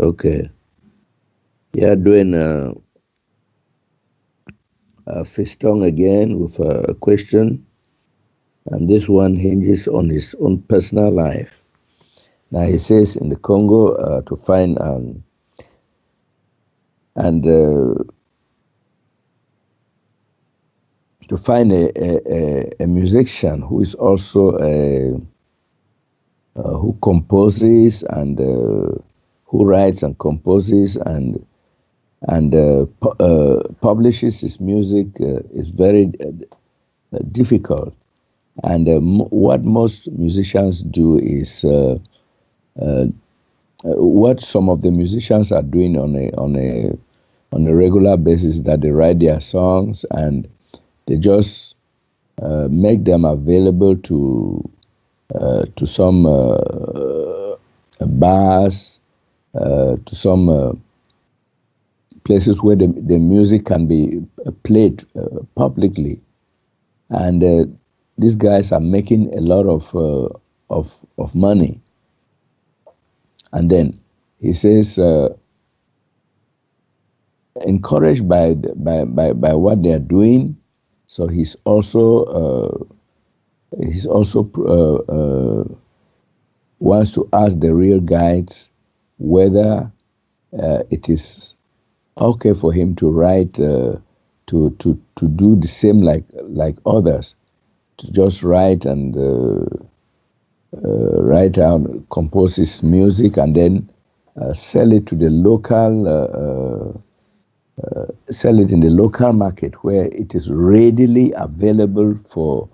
Okay. Yeah, doing Fiston again with a question, and this one hinges on his own personal life. Now he says in the Congo to find and to find a musician who is also who composes and who writes and composes and publishes his music is very difficult. And what most musicians do is what some of the musicians are doing on a regular basis, that they write their songs and they just make them available to some bars, to some places where the music can be played publicly, and these guys are making a lot of money. And then he says, encouraged by what they are doing, so he's also wants to ask the real guides whether it is okay for him to write to do the same like others, to just write and write out, compose his music, and then sell it to the local sell it in the local market where it is readily available for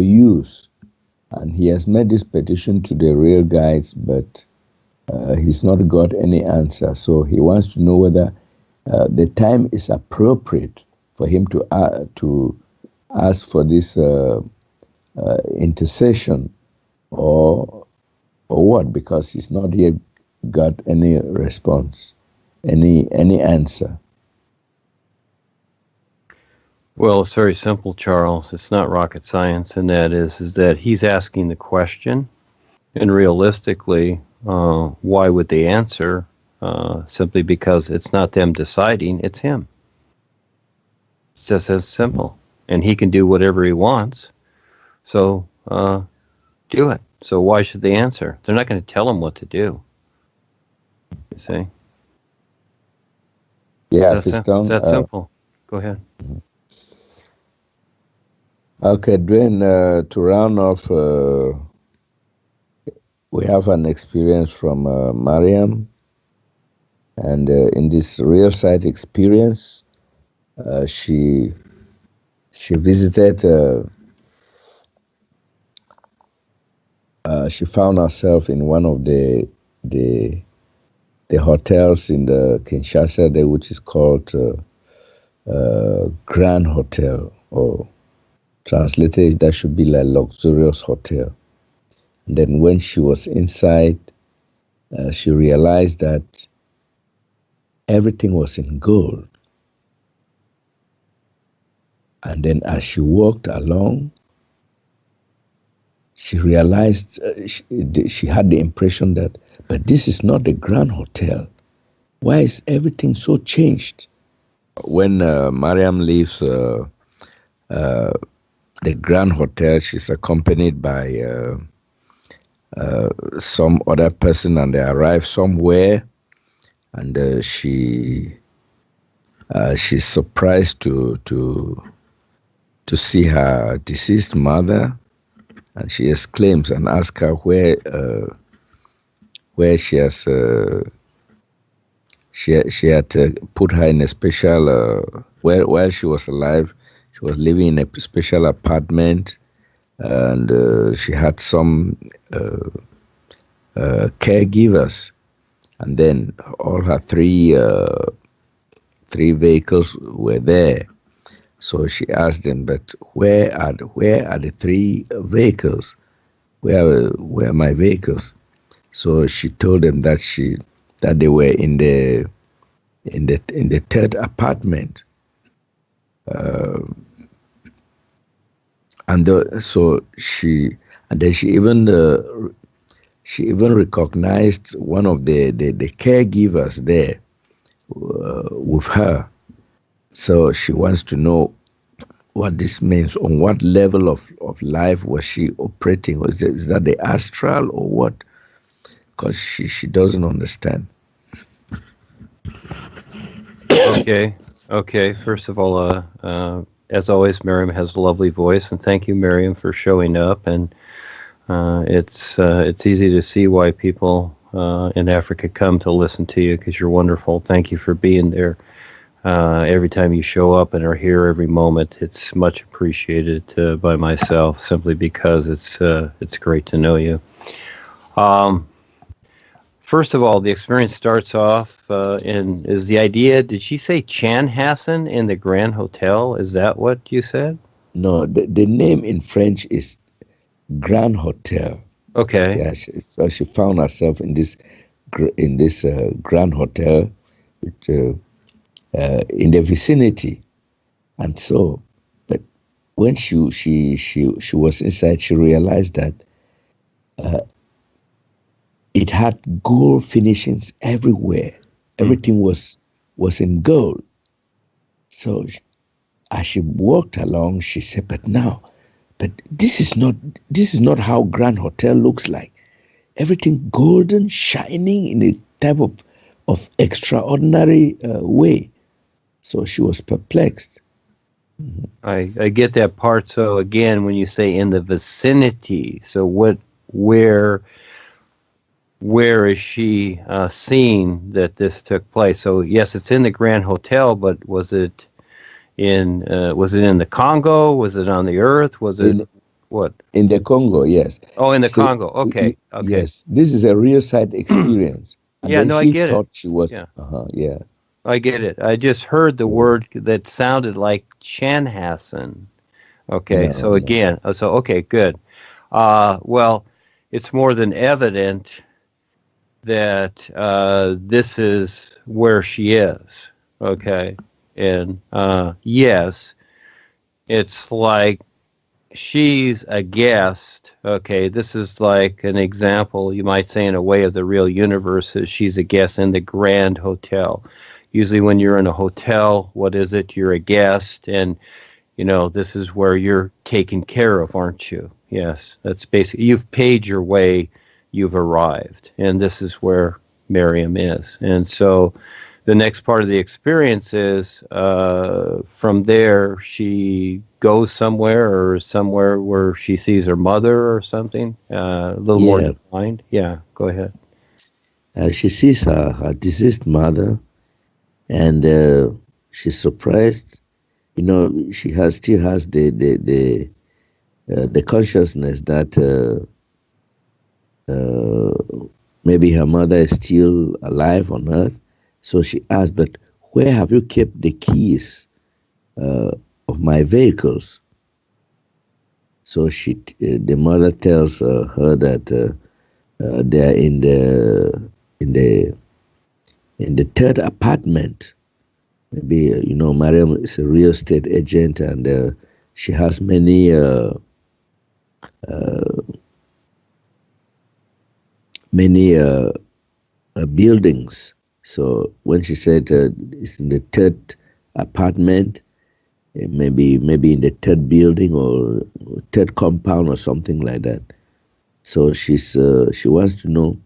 use. And he has made this petition to the real guides, but he's not got any answer. So he wants to know whether the time is appropriate for him to ask for this intercession, or what, because he's not yet got any response, any answer. Well, it's very simple, Charles. It's not rocket science, and that is that he's asking the question, and realistically, why would they answer? Simply because it's not them deciding, it's him. It's just as simple. And he can do whatever he wants. So do it. So why should they answer? They're not going to tell him what to do. You see? Yeah, it's that simple. Go ahead. Okay, Dwayne, to round off, we have an experience from Miriam. And in this real side experience, she visited, she found herself in one of the hotels in the Kinshasa there, which is called Grand Hotel, or translated, that should be like luxurious hotel. And then when she was inside, she realized that everything was in gold. And then as she walked along, she realized, she had the impression that, but this is not the Grand Hotel. Why is everything so changed? When Miriam leaves the Grand Hotel, she's accompanied by some other person, and they arrive somewhere, and she's surprised to see her deceased mother, and she exclaims and asks her where she has she had put her in a special while she was alive. She was living in a special apartment, and she had some caregivers, and then all her three vehicles were there. So she asked them, but where are the three vehicles? Where are my vehicles? So she told them that they were in the third apartment. And then she even She even recognized one of the caregivers there with her. So she wants to know what this means. On what level of life was she operating? Is that the astral or what? Because she doesn't understand. Okay. Okay. First of all, as always, Miriam has a lovely voice, and thank you, Miriam, for showing up. And it's easy to see why people in Africa come to listen to you, because you're wonderful. Thank you for being there. Every time you show up and are here every moment, it's much appreciated by myself, simply because it's great to know you. First of all, the experience starts off is the idea. Did she say Chanhassen in the Grand Hotel? Is that what you said? No, the name in French is Grand Hotel. Okay. Yeah, so she found herself in this Grand Hotel, which, in the vicinity, and so. But when she was inside, she realized that it had gold finishings everywhere. Everything was in gold. So as she walked along, she said, "But this is not how Grand Hotel looks like. Everything golden, shining in a type of extraordinary way." So she was perplexed. I get that part. So again, when you say in the vicinity, so where is she seeing that this took place? So yes, it's in the Grand Hotel, but was it in the Congo? Was it on the Earth? Was it what? In the Congo, yes. Oh, in the Congo. Okay. Yes, this is a real side experience. And yeah, then no, I she get thought it. she was. Yeah. Yeah. I get it. I just heard the word that sounded like Chanhassen. Okay, so again, okay, good. Well, it's more than evident that this is where she is. Okay, and yes, it's like she's a guest. Okay, this is like an example, you might say, in a way, of the real universe. Is she's a guest in the Grand Hotel. Usually when you're in a hotel, what is it? You're a guest, and this is where you're taken care of, aren't you? Yes, that's basically, you've paid your way, you've arrived, and this is where Miriam is. And so the next part of the experience is from there she goes somewhere where she sees her mother or something, a little more defined. Yeah, go ahead. She sees her deceased mother, and she's surprised. She still has the consciousness that maybe her mother is still alive on earth. So she asked, "But where have you kept the keys of my vehicles?" So the mother tells her that they are in the third apartment. Maybe Miriam is a real estate agent, and she has many buildings. So when she said it's in the third apartment, maybe in the third building or third compound or something like that. So she wants to know,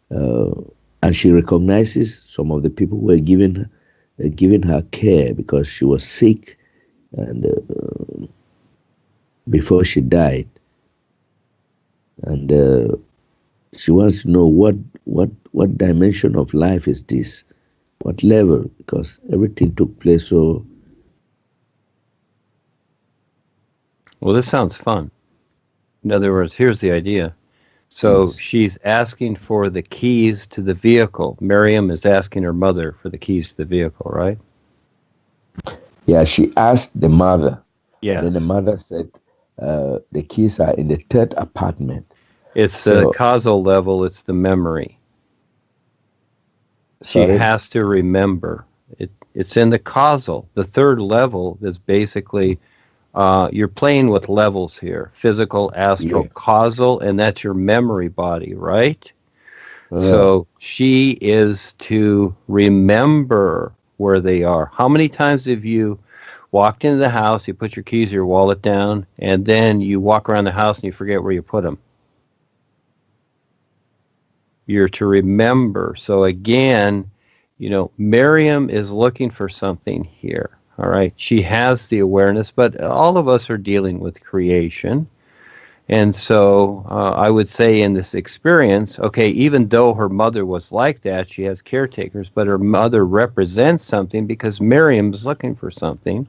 and she recognizes some of the people who were giving her care because she was sick, and before she died, and she wants to know what dimension of life is this, what level, because everything took place so. Well, this sounds fun. In other words, here's the idea. So she's asking for the keys to the vehicle. Miriam is asking her mother for the keys to the vehicle, right? Yeah, she asked the mother. Yeah. Then the mother said the keys are in the third apartment. It's the causal level. It's the memory. She has to remember. It's in the causal. The third level is basically You're playing with levels here: physical, astral, Yeah. causal, and that's your memory body, right? Yeah. So she is to remember where they are. How many times have you walked into the house, you put your keys or your wallet down, and then you walk around the house and you forget where you put them? You're to remember. So again, Miriam is looking for something here. All right. She has the awareness, but all of us are dealing with creation. And so I would say in this experience, okay, even though her mother was like that, she has caretakers, but her mother represents something because Miriam is looking for something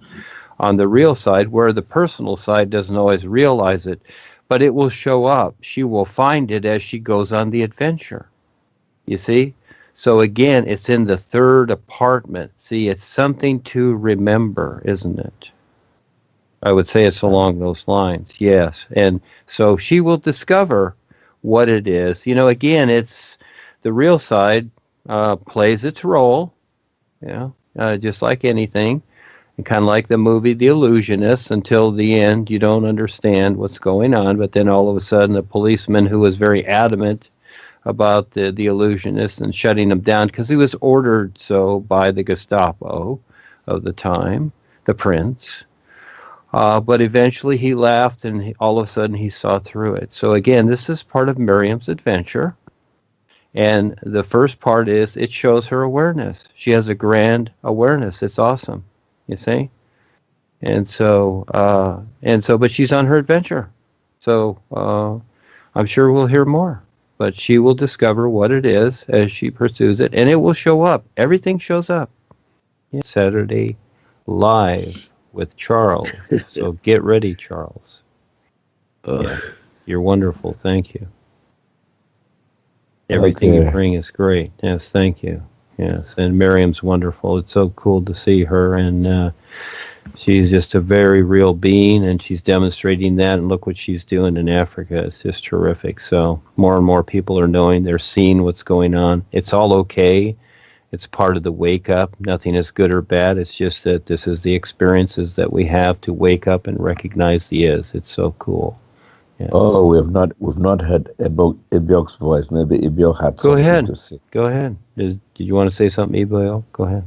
on the real side, where the personal side doesn't always realize it, but it will show up. She will find it as she goes on the adventure. You see? So again, it's in the third apartment. See, it's something to remember, isn't it? I would say it's along those lines, yes. And so she will discover what it is. Again, it's the real side plays its role, just like anything. And kind of like the movie The Illusionist, until the end, you don't understand what's going on. But then all of a sudden, a policeman who was very adamant about the illusionist and shutting him down because he was ordered so by the Gestapo of the time, the prince. But eventually he laughed, and all of a sudden he saw through it. So again, this is part of Miriam's adventure. And the first part is it shows her awareness. She has a grand awareness. It's awesome, you see? And so, but she's on her adventure. So I'm sure we'll hear more. But she will discover what it is as she pursues it, and it will show up. Everything shows up. Saturday live with Charles. So get ready, Charles. Yeah, you're wonderful. Thank you. Everything you bring is great. Yes, thank you. Yes, and Miriam's wonderful. It's so cool to see her, and she's just a very real being, and she's demonstrating that, and look what she's doing in Africa. It's just terrific. So more and more people are knowing, they're seeing what's going on. It's all okay. It's part of the wake up. Nothing is good or bad. It's just that this is the experiences that we have to wake up and recognize the is. It's so cool. Yes. Oh, we've not heard Ibioks' voice. Maybe Ibiok had something to say. Go ahead. Did you want to say something, Ibiok? Go ahead.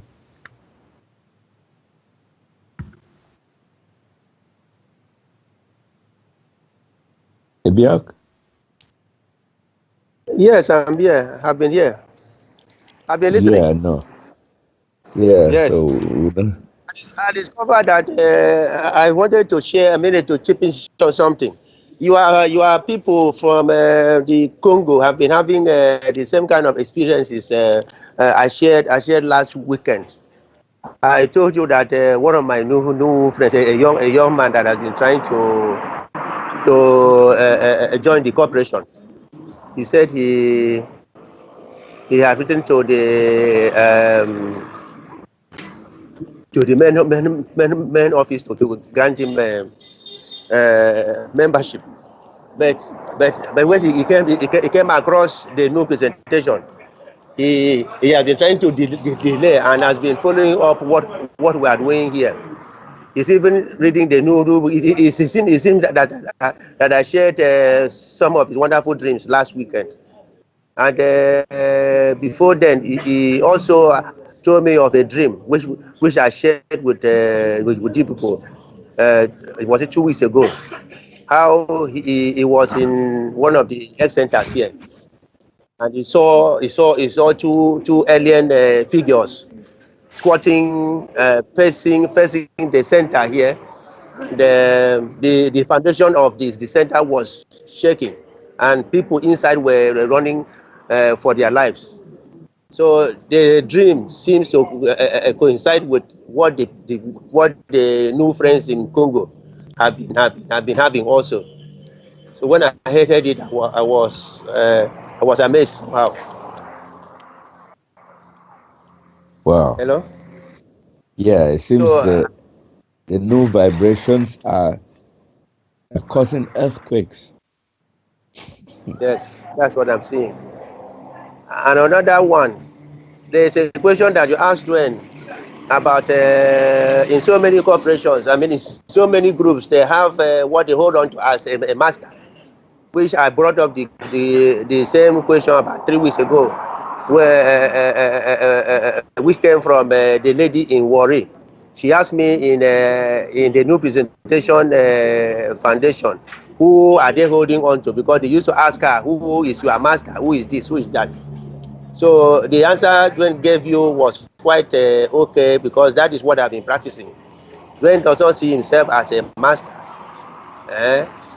Ibiok? Yes, I'm here. I've been here. I've been listening. Yeah, no. Yeah, yes. So I discovered that I wanted to share a minute to chip in something. You are people from the Congo have been having the same kind of experiences I shared last weekend. I told you that one of my new friends, a young man that has been trying to join the corporation. He said he had written to the main office to grant him membership, but when he came across the new presentation, he has been trying to delay and has been following up what we are doing here. He's even reading the new rule. It seems that I shared some of his wonderful dreams last weekend. And before then, he also told me of a dream which I shared with you people. It was 2 weeks ago. How he was in one of the health centers here, and he saw two alien figures squatting, facing the center here. The foundation of the center was shaking, and people inside were running for their lives. So the dream seems to coincide with what the new friends in Congo have been having also. So when I heard it, I was amazed. Wow. Wow. Hello. Yeah, it seems the new vibrations are causing earthquakes. Yes, that's what I'm seeing. And another one, there's a question that you asked when about in so many corporations, I mean, in so many groups, they have what they hold on to as a master, which I brought up the same question about 3 weeks ago, where which came from the lady in Warri. She asked me in the new presentation foundation, who are they holding on to? Because they used to ask her, who is your master? Who is this? Who is that? So the answer Dwayne gave you was quite okay, because that is what I've been practicing. Dwayne does not see himself as a master,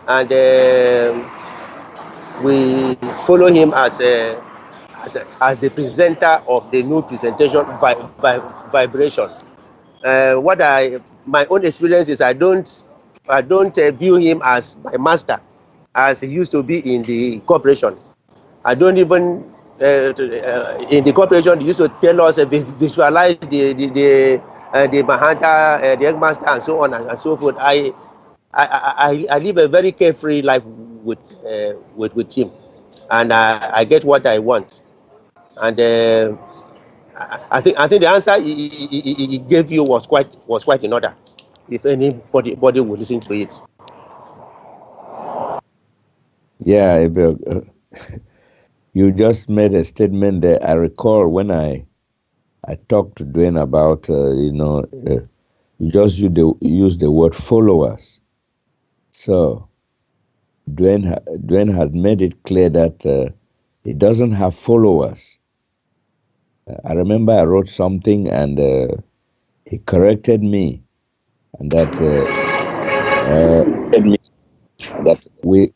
and we follow him as the presenter of the new presentation vibration. My own experience is I don't view him as my master, as he used to be in the corporation. I don't even in the corporation they used to tell us visualize the Mahanta, the headmaster, and so on and so forth. I live a very carefree life with him, and I get what I want. And I think the answer he gave you was quite in order. If anybody would listen to it. Yeah, you just made a statement there. I recall when I talked to Dwayne about you just use the word followers. So Dwayne had made it clear that he doesn't have followers. I remember I wrote something and he corrected me, and that we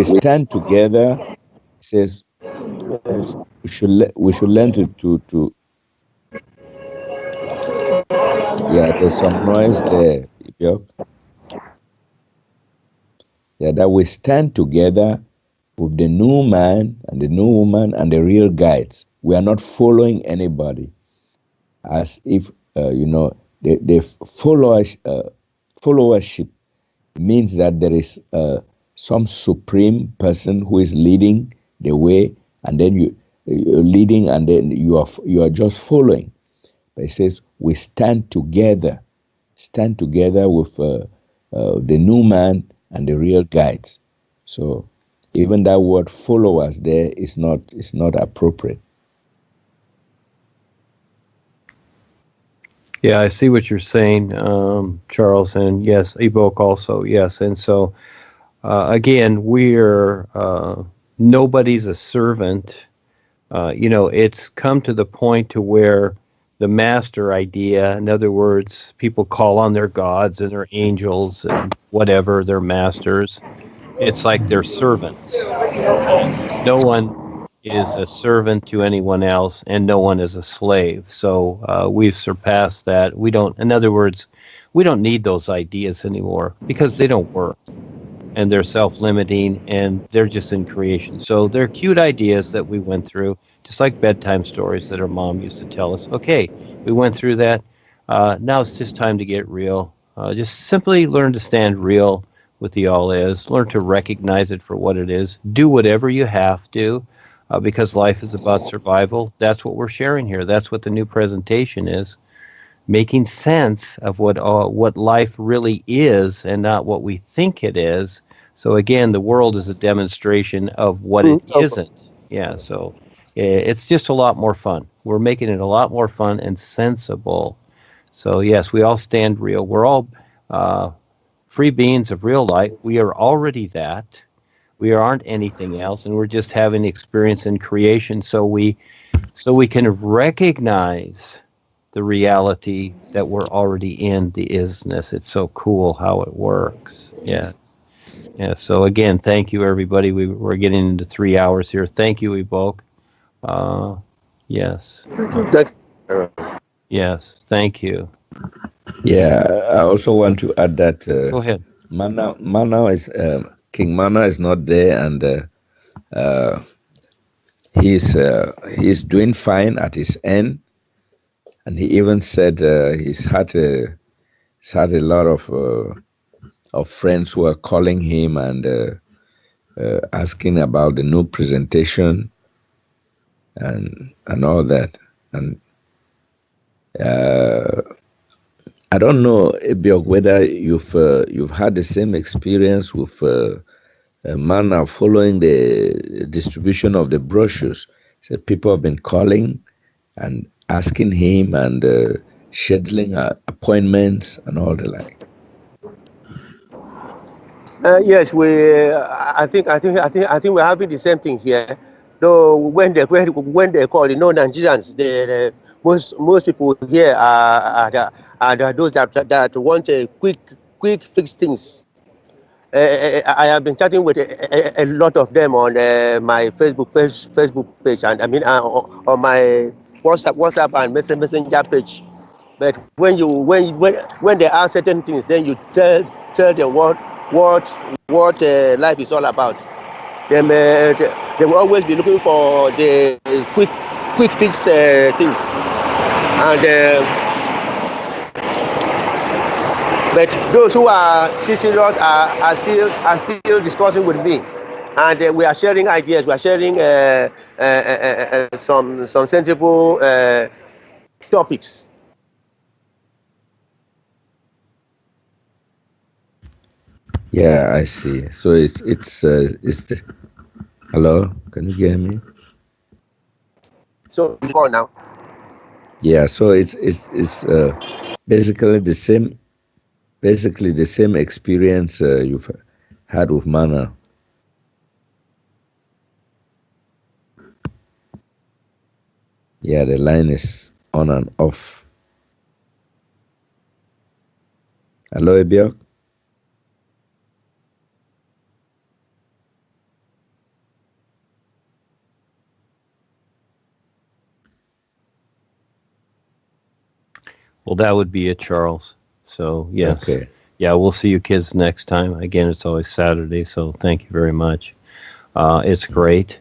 stand together. He says we should learn to yeah. There's some noise there, Ibioks. Yeah, that we stand together with the new man and the new woman and the real guides. We are not following anybody, as if the followership means that there is some supreme person who is leading the way, and then you're leading, and then you are just following. But it says we stand together with the new man and the real guides. So even that word followers there is not appropriate. Yeah, I see what you're saying, Charles, and yes, Ibok also, yes. And so, again, we're nobody's a servant. It's come to the point to where the master idea, in other words, people call on their gods and their angels and whatever, their masters. It's like they're servants. No one is a servant to anyone else, and no one is a slave. So we've surpassed that. In other words, we don't need those ideas anymore because they don't work, and they're self-limiting, and they're just in creation. So they're cute ideas that we went through, just like bedtime stories that our mom used to tell us. Okay, we went through that. Now it's just time to get real. Just simply learn to stand real with the all is. Learn to recognize it for what it is. Do whatever you have to. Because life is about survival. That's what we're sharing here. That's what the new presentation is. Making sense of what life really is and not what we think it is. So again, the world is a demonstration of what it isn't. Yeah, so it's just a lot more fun. We're making it a lot more fun and sensible. So yes, we all stand real. We're all free beings of real light. We are already that. We aren't anything else, and we're just having experience in creation. So we can recognize the reality that we're already in, the isness. It's so cool how it works. Yeah. So again, thank you, everybody. We're getting into 3 hours here. Thank you, Ibok. Yes. Thank you. Yes. Thank you. Yeah, I also want to add that. Go ahead. Mana is. King Mana is not there, and he's doing fine at his end, and he even said he's had a lot of friends who are calling him and asking about the new presentation and all that, and Uh, I don't know, Ibiok, whether you've had the same experience with a man now following the distribution of the brochures. So people have been calling and asking him and scheduling appointments and all the like. Yes, I think we're having the same thing here. Though when they call, Nigerians, most people here are those that want a quick fix things. I have been chatting with a lot of them on my Facebook page, and I mean on my WhatsApp and Messenger page. But when they ask certain things, then you tell them what life is all about. They will always be looking for the quick fix things, and. But those who are serious are still discussing with me, and we are sharing ideas. We are sharing some sensible topics. Yeah, I see. So it's hello, can you hear me? So go on now. Yeah, so it's basically the same experience you've had with Mana. Yeah, the line is on and off. Hello, Ibiok? Well, that would be it, Charles. So, yes. Okay. Yeah, we'll see you kids next time. Again, it's always Saturday, so thank you very much. It's great.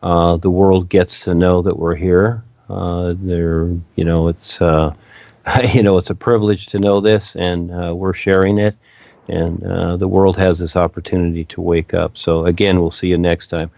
The world gets to know that we're here. It's it's a privilege to know this, and we're sharing it. And the world has this opportunity to wake up. So again, we'll see you next time.